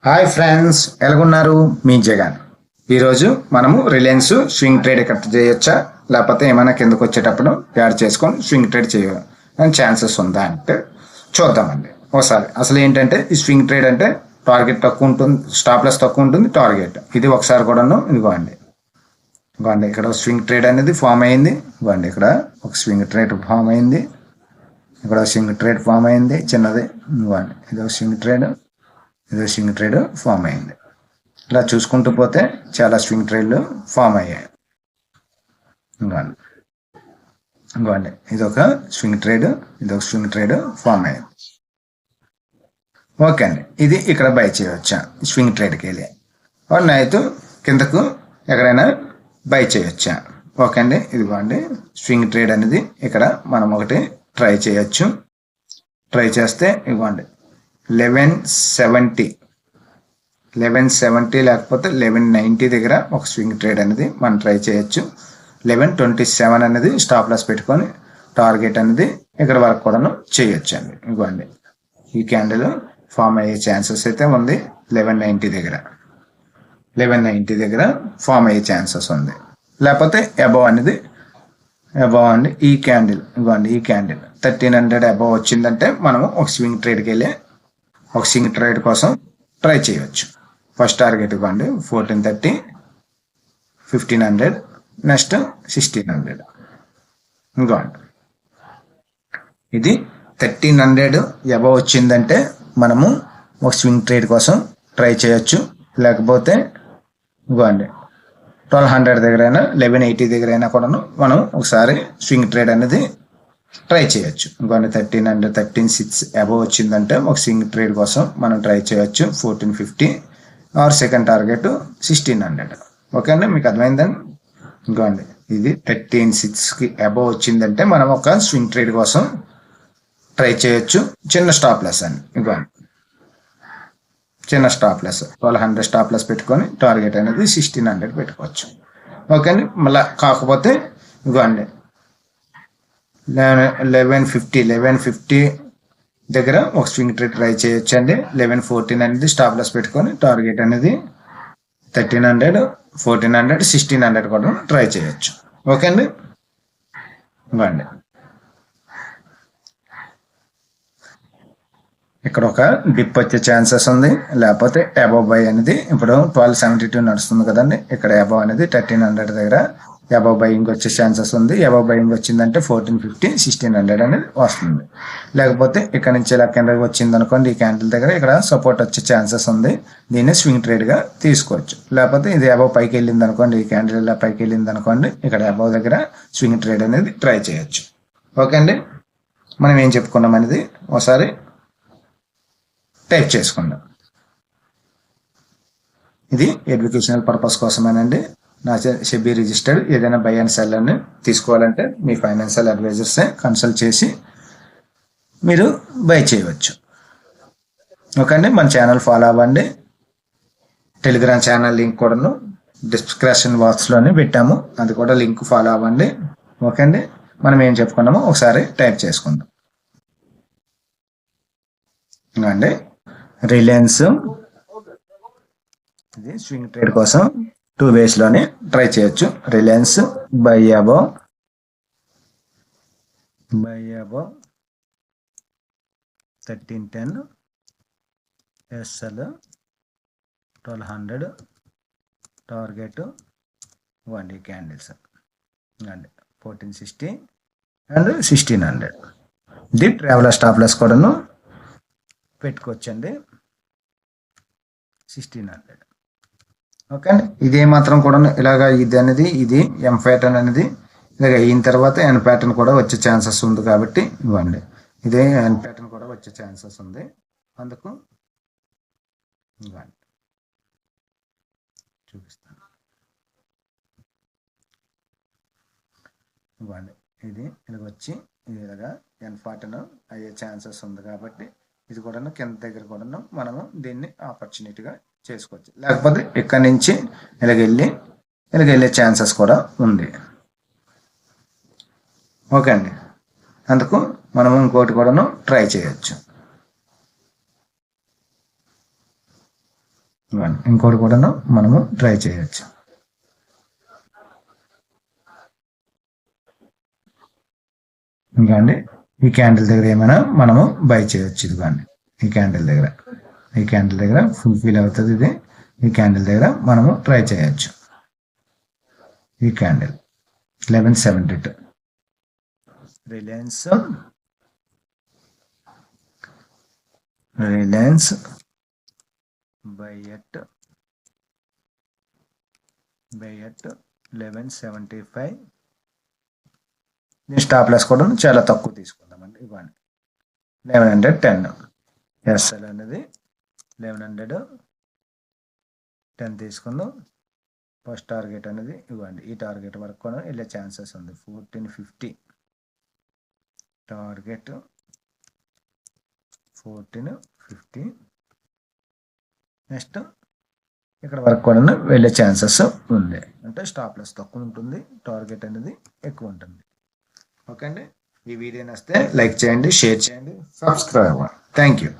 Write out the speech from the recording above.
Hi friends, ఎలాగున్నారు? మీ జగన్. ఈరోజు మనము రిలయన్స్ స్వింగ్ ట్రేడ్ ఎక్కడ చేయొచ్చా, లేకపోతే ఏమైనా కిందకు వచ్చేటప్పుడు యాడ్ చేసుకొని స్వింగ్ ట్రేడ్ చేయని ఛాన్సెస్ ఉందా అంటే చూద్దామండి ఒకసారి. అసలు ఏంటంటే ఈ స్వింగ్ ట్రేడ్ అంటే టార్గెట్ తక్కువ ఉంటుంది, స్టాప్ లాస్ తక్కువ ఉంటుంది, టార్గెట్ ఇది ఒకసారి కూడాను. ఇదిగోండి ఇక్కడ స్వింగ్ ట్రేడ్ అనేది ఫామ్ అయింది. ఇవ్వండి ఇక్కడ ఒక స్వింగ్ ట్రేడ్ ఫామ్ అయింది, ఇక్కడ స్వింగ్ ట్రేడ్ ఫామ్ అయింది చిన్నది. ఇవ్వండి ఇది ఒక స్వింగ్ ట్రేడ్, ఇది స్వింగ్ ట్రేడ్ ఫామ్ అయింది. ఇలా చూసుకుంటూ పోతే చాలా స్వింగ్ ట్రేడ్లు ఫామ్ అయ్యాయి. ఇంకోండి ఇది ఒక స్వింగ్ ట్రేడ్, ఇది ఒక స్వింగ్ ట్రేడ్ ఫామ్ అయ్యింది. ఓకే అండి, ఇది ఇక్కడ బై చేయవచ్చా స్వింగ్ ట్రేడ్కి వెళ్ళి, నైట్ కిందకు ఎక్కడైనా బై చేయొచ్చా? ఓకే అండి, ఇదిగోండి స్వింగ్ ట్రేడ్ అనేది ఇక్కడ మనం ఒకటి ట్రై చేయొచ్చు. ట్రై చేస్తే ఇవ్వండి 1170 లేకపోతే 1190 దగ్గర ఒక స్వింగ్ ట్రేడ్ అనేది మనం ట్రై చేయొచ్చు. 1127 అనేది స్టాప్ లాస్ పెట్టుకొని టార్గెట్ అనేది ఇక్కడ వరకు కూడా చేయొచ్చు అండి. ఇవ్వండి ఈ క్యాండిల్ ఫామ్ అయ్యే ఛాన్సెస్ అయితే ఉంది. 1190 దగ్గర ఫామ్ అయ్యే ఛాన్సెస్ ఉంది. లేకపోతే అబవ్ అండి ఈ క్యాండిల్, ఇవ్వండి ఈ క్యాండిల్ 1300 అబవ్ వచ్చిందంటే మనము ఒక స్వింగ్ ట్రేడ్కి వెళ్ళి ఒక స్వింగ్ ట్రేడ్ కోసం ట్రై చేయవచ్చు. ఫస్ట్ టార్గెట్ ఇవ్వండి 1430, 1500, నెక్స్ట్ 1600. ఇంకోండి ఇది 1300 అబవ్ వచ్చిందంటే మనము ఒక స్వింగ్ ట్రేడ్ కోసం ట్రై చేయొచ్చు. లేకపోతే ఇంకోండి 1200 దగ్గర అయినా 1180 దగ్గర అయినా కూడా మనం ఒకసారి స్వింగ్ ట్రేడ్ అనేది ట్రై చేయొచ్చు. ఇంకొన్ని 1300, 13.6 అబవ్ వచ్చిందంటే ఒక స్వింగ్ ట్రేడ్ కోసం మనం ట్రై చేయొచ్చు. 1450 ఆర్ సెకండ్ టార్గెట్ 1600. ఓకే అండి, మీకు అర్థమైందండి. ఇంకోండి ఇది 13.6కి అబవ్ వచ్చిందంటే మనం ఒక స్వింగ్ ట్రేడ్ కోసం ట్రై చేయొచ్చు. చిన్న స్టాప్ లెస్ అండి, ఇంకోండి చిన్న స్టాప్ లెస్ 1200 స్టాప్ లెస్ పెట్టుకొని టార్గెట్ అనేది 1600 పెట్టుకోవచ్చు. ఓకే అండి, మళ్ళీ కాకపోతే ఇంకోండి 1150 దగ్గర ఒక స్వింగ్ ట్రేడ్ ట్రై చేయొచ్చు అండి. 1114 అనేది స్టాప్ లాస్ పెట్టుకొని టార్గెట్ అనేది 1300, 1400, 1600 కూడా ట్రై చేయొచ్చు. ఓకే అండి, ఇవ్వండి ఇక్కడ ఒక డిప్ వచ్చే ఛాన్సెస్ ఉంది. లేకపోతే అబవ్ బై అనేది ఇప్పుడు 1272 నడుస్తుంది కదండి, ఇక్కడ అబవ్ అనేది 1300 దగ్గర అబవ్ బయింగ్ వచ్చే ఛాన్సెస్ ఉంది. అబవ్ బయింగ్ వచ్చిందంటే 1450, 1600 అనేది వస్తుంది. లేకపోతే ఇక్కడ నుంచి ఇలా కిందకి వచ్చింది అనుకోండి, ఈ క్యాండిల్ దగ్గర ఇక్కడ సపోర్ట్ వచ్చే ఛాన్సెస్ ఉంది. దీన్ని స్వింగ్ ట్రేడ్గా తీసుకోవచ్చు. లేకపోతే ఇది అబవ్ పైకి వెళ్ళింది అనుకోండి, ఈ క్యాండిల్ ఇలా పైకి వెళ్ళింది అనుకోండి, ఇక్కడ అబవ్ దగ్గర స్వింగ్ ట్రేడ్ అనేది ట్రై చేయొచ్చు. ఓకే అండి, మనం ఏం చెప్పుకున్నాం అనేది ఒకసారి టైప్ చేసుకుందాం. ఇది ఎడ్యుకేషనల్ పర్పస్ కోసమేనండి. నా సెబీ రిజిస్టర్డ్ ఏదైనా బై అండ్ సెల్ అని తీసుకోవాలంటే మీ ఫైనాన్షియల్ అడ్వైజర్సే కన్సల్ట్ చేసి మీరు బై చేయవచ్చు. ఓకే అండి, మన ఛానల్ ఫాలో అవ్వండి. టెలిగ్రామ్ ఛానల్ లింక్ కూడాను డిస్క్రిప్షన్ బాక్స్లోనే పెట్టాము, అది కూడా లింక్ ఫాలో అవ్వండి. ఓకే అండి, మనం ఏం చెప్పుకున్నామో ఒకసారి టైప్ చేసుకుందాం. అండి రిలయన్స్ ఇది స్వింగ్ ట్రేడ్ కోసం 2 వేస్లోనే ట్రై చేయొచ్చు. Reliance buy above 1310, SL 1200, target 1 candles అండి 1460 అండ్ 1600. ఇది ట్రావెలర్ స్టాప్ లాస్ కూడాను పెట్టుకోవచ్చండి 1600. ఓకే అండి, ఇదే మాత్రం కూడా ఇలాగ ఇది ఎం ప్యాటర్న్ అనేది ఇలాగ అయిన తర్వాత ఎన్ ప్యాటర్న్ కూడా వచ్చే ఛాన్సెస్ ఉంది. కాబట్టి ఇవ్వండి ఇదే ఎన్ ప్యాటర్న్ కూడా వచ్చే ఛాన్సెస్ ఉంది. అందుకు ఇవ్వండి చూపిస్తాను. ఇవ్వండి ఇది ఇలాగ వచ్చి ఇలాగా ఎన్ ప్యాటర్న్ అయ్యే ఛాన్సెస్ ఉంది. కాబట్టి ఇది కూడా కింద దగ్గర కూడా మనము దీన్ని ఆపర్చునిటీగా చేసుకోవచ్చు. లేకపోతే ఇక్కడ నుంచి ఇలాగెళ్ళే ఛాన్సెస్ కూడా ఉంది. ఓకే అండి, అందుకు మనము ఇంకోటి కూడాను ట్రై చేయొచ్చు. ఇంకోటి కూడా మనము ట్రై చేయొచ్చు. ఇంకా అండి ఈ క్యాండిల్ దగ్గర ఏమైనా మనము బై చేయొచ్చు. ఇదిగోండి ఈ క్యాండిల్ దగ్గర ఫుల్ఫిల్ అవుతుంది. ఇది ఈ క్యాండిల్ దగ్గర మనము ట్రై చేయొచ్చు. ఈ candle 1172 Reliance buy at 1175. Stop loss కూడా చాలా తక్కువ తీసుకుందామండి. ఇవ్వండి 1110. ఎస్ఎల్ అనేది 1110 తీసుకుందాం. ఫస్ట్ టార్గెట్ అనేది ఇవ్వండి. ఈ టార్గెట్ వరకు కూడా వెళ్ళే ఛాన్సెస్ ఉంది. 1450 టార్గెట్ 1450. నెక్స్ట్ ఇక్కడ వరకు కూడా వెళ్ళే ఛాన్సెస్ ఉంది. అంటే స్టాప్ లాస్ తక్కువ ఉంటుంది, టార్గెట్ అనేది ఎక్కువ ఉంటుంది. ఓకే అండి, ఈ వీడియో నచ్చితే లైక్ చేయండి, షేర్ చేయండి, సబ్స్క్రైబ్ అవ్వండి. Thank you.